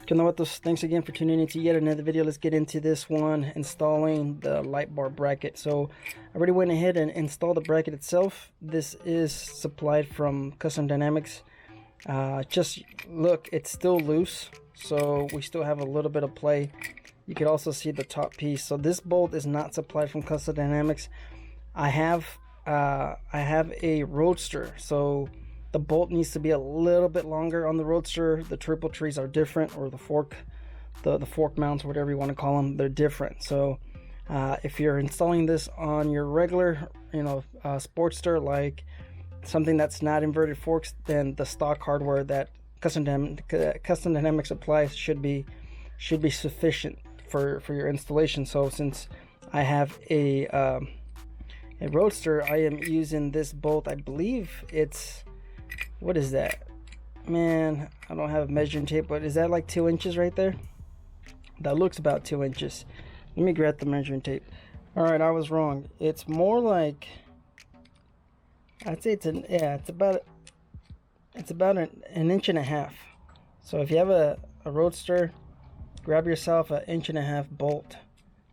Thanks again for tuning in to yet another video. Let's get into this one, installing the light bar bracket. So I already went ahead and installed the bracket itself. This is supplied from Custom Dynamics. Just look, it's still loose, so we still have a little bit of play. You could also see the top piece. So this bolt is not supplied from Custom Dynamics. I have a Roadster, so the bolt needs to be a little bit longer on the Roadster. The triple trees are different, or the fork mounts, whatever you want to call them, they're different. So if you're installing this on your regular, Sportster, like something that's not inverted forks, then the stock hardware that Custom Dynamics applies should be sufficient for your installation. So since I have a Roadster, I am using this bolt. I believe it's, what is that, man, I don't have a measuring tape, but is that like 2 inches right there? That looks about 2 inches. Let me grab the measuring tape. All right, I was wrong. It's more like, I'd say it's about an inch and a half. So if you have a Roadster, grab yourself an 1.5 inch bolt,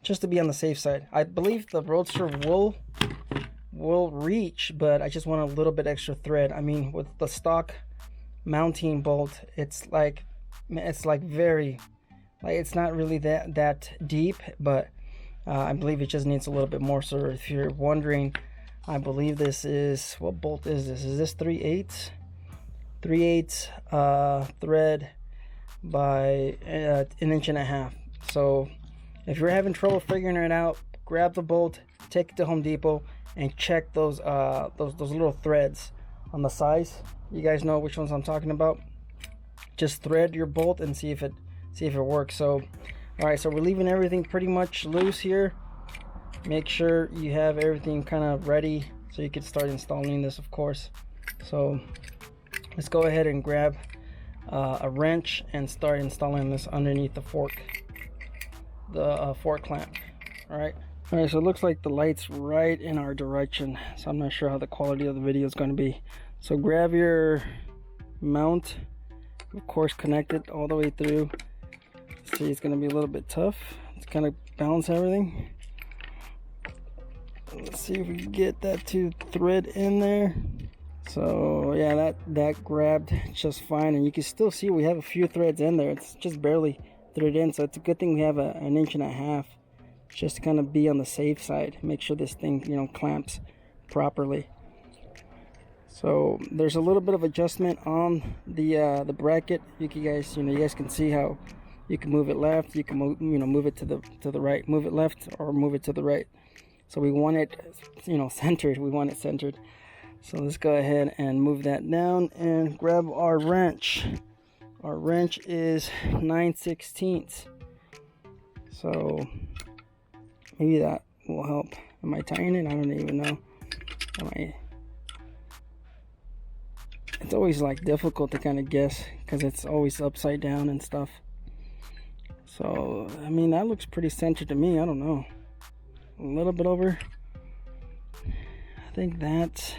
just to be on the safe side. I believe the Roadster will reach, but I just want a little bit extra thread. I mean, with the stock mounting bolt, it's like very, like, it's not really that deep, but I believe it just needs a little bit more. So if you're wondering, I believe this is, what bolt is this? Is this 3/8 thread by 1.5 inches. So if you're having trouble figuring it out, grab the bolt, take it to Home Depot, and check those little threads on the sides. You guys know which ones I'm talking about. Just thread your bolt and see if it works. So all right, so we're leaving everything pretty much loose here. Make sure you have everything kind of ready so you can start installing this, of course. So let's go ahead and grab a wrench and start installing this underneath the fork clamp. All right, so it looks like the light's right in our direction, so I'm not sure how the quality of the video is going to be. So grab your mount, of course, connect it all the way through. See, it's going to be a little bit tough to kind of balance everything. Let's see if we can get that to thread in there. So yeah, that grabbed just fine, and you can still see we have a few threads in there. It's just barely threaded in, so it's a good thing we have an 1.5 inches, just to kind of be on the safe side. Make sure this thing, clamps properly. So there's a little bit of adjustment on the bracket. You guys can see how you can move it left, you can move it to the right, move it left, or move it to the right. So we want it, centered. We want it centered. So let's go ahead and move that down and grab our wrench. Our wrench is 9/16. So maybe that will help. Am I tying it? I don't even know. It's always like difficult to kind of guess because it's always upside down and stuff. So I mean, that looks pretty centered to me. I don't know. A little bit over. I think that's,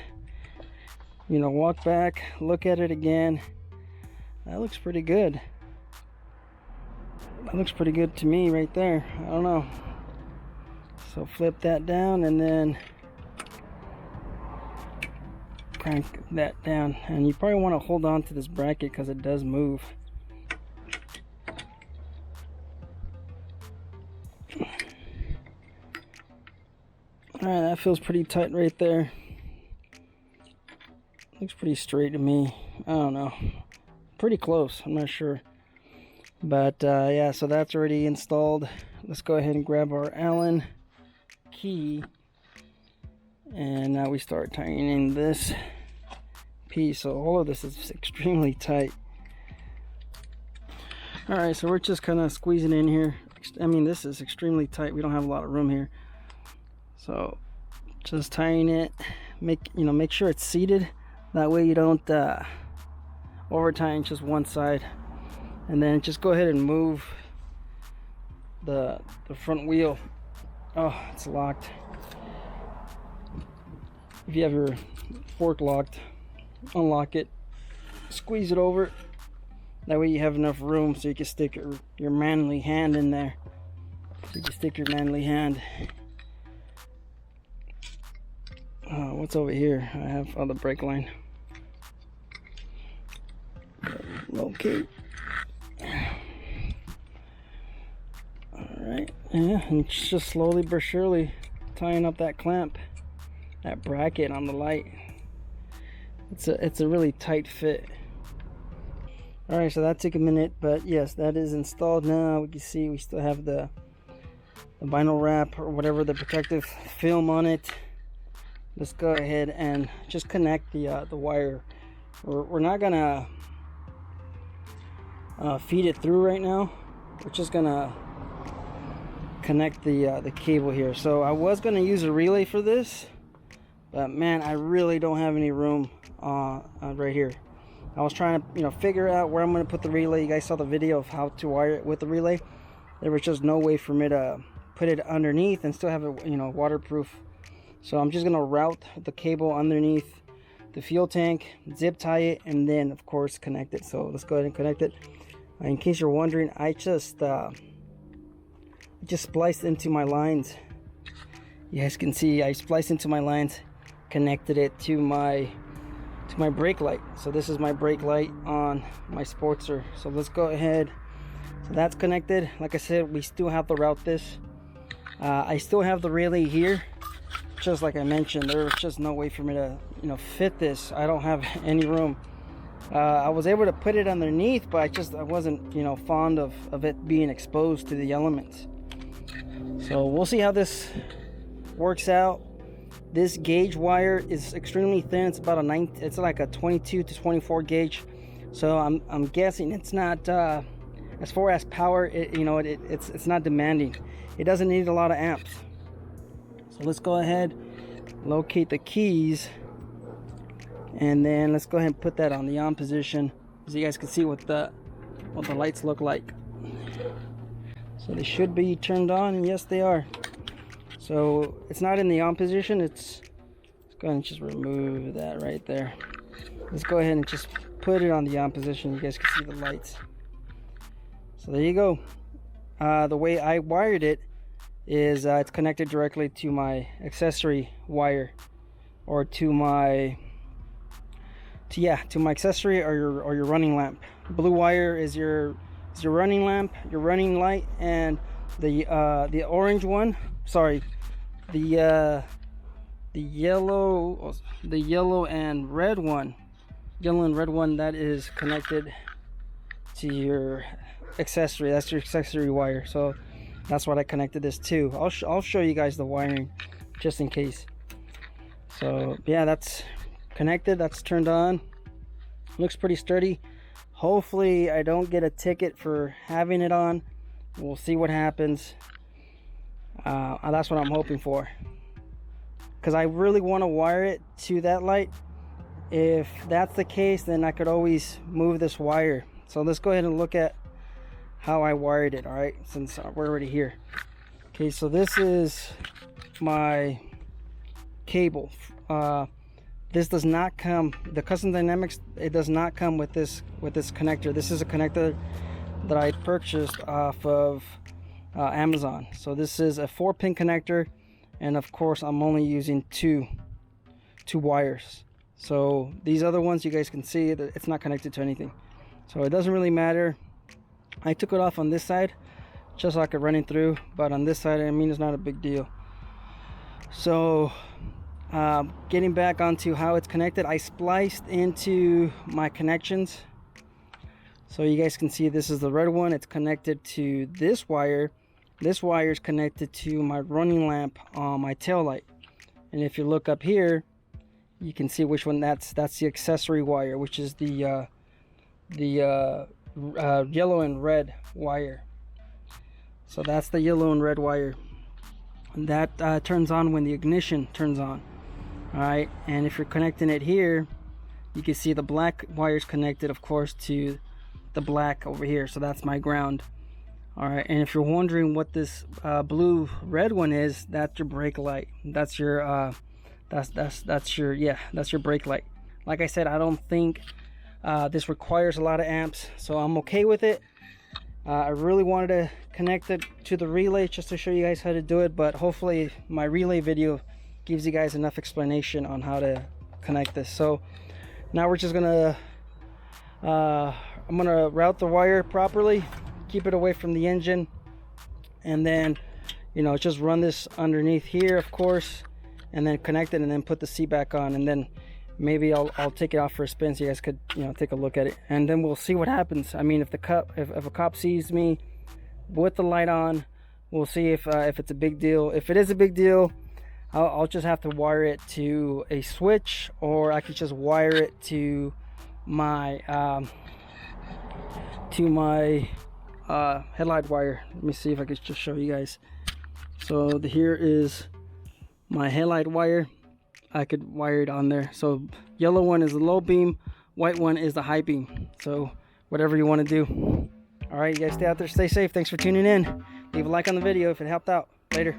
walk back, look at it again. That looks pretty good. That looks pretty good to me right there. I don't know. So flip that down and then crank that down. And you probably want to hold on to this bracket because it does move. Alright, that feels pretty tight right there. Looks pretty straight to me. I don't know. Pretty close, I'm not sure. But yeah, so that's already installed. Let's go ahead and grab our Allen key. And now we start tightening in this piece. So all of this is extremely tight. Alright, so we're just kind of squeezing in here. I mean, this is extremely tight. We don't have a lot of room here. So just tying it, make sure it's seated. That way you don't over tighten just one side. And then just go ahead and move the front wheel. Oh, it's locked. If you have your fork locked, unlock it, squeeze it over, That way you have enough room so you can stick your manly hand in there. So you can stick your manly hand. What's over here? I have the brake line. Okay. Alright, yeah, and just slowly but surely tying up that clamp, that bracket on the light. It's a really tight fit. Alright, so that took a minute, but yes, that is installed now. We can see we still have the vinyl wrap or whatever, the protective film on it. Let's go ahead and just connect the wire. We're not gonna feed it through right now. We're just gonna connect the cable here. So I was gonna use a relay for this, but man, I really don't have any room right here. I was trying to figure out where I'm gonna put the relay. You guys saw the video of how to wire it with the relay. There was just no way for me to put it underneath and still have it waterproof. So I'm just gonna route the cable underneath the fuel tank, zip tie it, and then of course connect it. So let's go ahead and connect it. In case you're wondering, I just spliced into my lines. You guys can see I spliced into my lines, connected it to my brake light. So this is my brake light on my Sportster. So let's go ahead. So that's connected. Like I said, we still have to route this. I still have the relay here. Just like I mentioned, there was just no way for me to fit this. I don't have any room. I was able to put it underneath, but I wasn't fond of it being exposed to the elements. So we'll see how this works out. This gauge wire is extremely thin. It's about it's like a 22 to 24 gauge. So I'm guessing it's not as far as power, it's not demanding. It doesn't need a lot of amps. So let's go ahead, locate the keys, and then let's go ahead and put that on the on position so you guys can see what the lights look like. So they should be turned on, and yes they are. So it's not in the on position. Let's go ahead and just remove that right there. Let's go ahead and just put it on the on position. You guys can see the lights. So there you go. The way I wired it is it's connected directly to my accessory wire, or to my accessory or your running lamp. Blue wire is your running lamp, your running light, and the orange one, sorry, the yellow and red one, that is connected to your accessory. That's your accessory wire. So that's what I connected this to. I'll show you guys the wiring just in case. So yeah, that's connected, that's turned on. Looks pretty sturdy. Hopefully I don't get a ticket for having it on. We'll see what happens. That's what I'm hoping for, because I really want to wire it to that light. If that's the case, then I could always move this wire. So let's go ahead and look at how I wired it. All right, since we're already here. Okay, so this is my cable. This does not come, the Custom Dynamics, it does not come with this connector. This is a connector that I purchased off of Amazon. So this is a 4-pin connector, and of course I'm only using two wires. So these other ones, you guys can see that it's not connected to anything, so it doesn't really matter. I took it off on this side just so I could run it through, but on this side, I mean, it's not a big deal. So getting back onto how it's connected, I spliced into my connections. So you guys can see this is the red one. It's connected to this wire. This wire is connected to my running lamp on my tail light. And if you look up here, you can see which one that's the accessory wire, which is the yellow and red wire. So that's the yellow and red wire. And that turns on when the ignition turns on. All right, and if you're connecting it here, you can see the black wire is connected, of course, to the black over here. So that's my ground. All right, and if you're wondering what this blue red one is, that's your brake light. That's your that's your brake light. Like I said, I don't think This requires a lot of amps, so I'm okay with it. I really wanted to connect it to the relay just to show you guys how to do it, but hopefully my relay video gives you guys enough explanation on how to connect this. So now we're just gonna I'm gonna route the wire properly, keep it away from the engine, and then, you know, just run this underneath here, of course, and then connect it, and then put the seat back on, and then maybe I'll take it off for a spin so you guys could, you know, take a look at it, and then we'll see what happens. I mean, if a cop sees me with the light on, we'll see if it's a big deal. If it is a big deal, I'll just have to wire it to a switch, or I could just wire it to my headlight wire. Let me see if I could just show you guys. So here is my headlight wire. I could wire it on there. So yellow one is the low beam, white one is the high beam. So whatever you want to do. All right, you guys stay out there, stay safe. Thanks for tuning in. Leave a like on the video if it helped out. Later.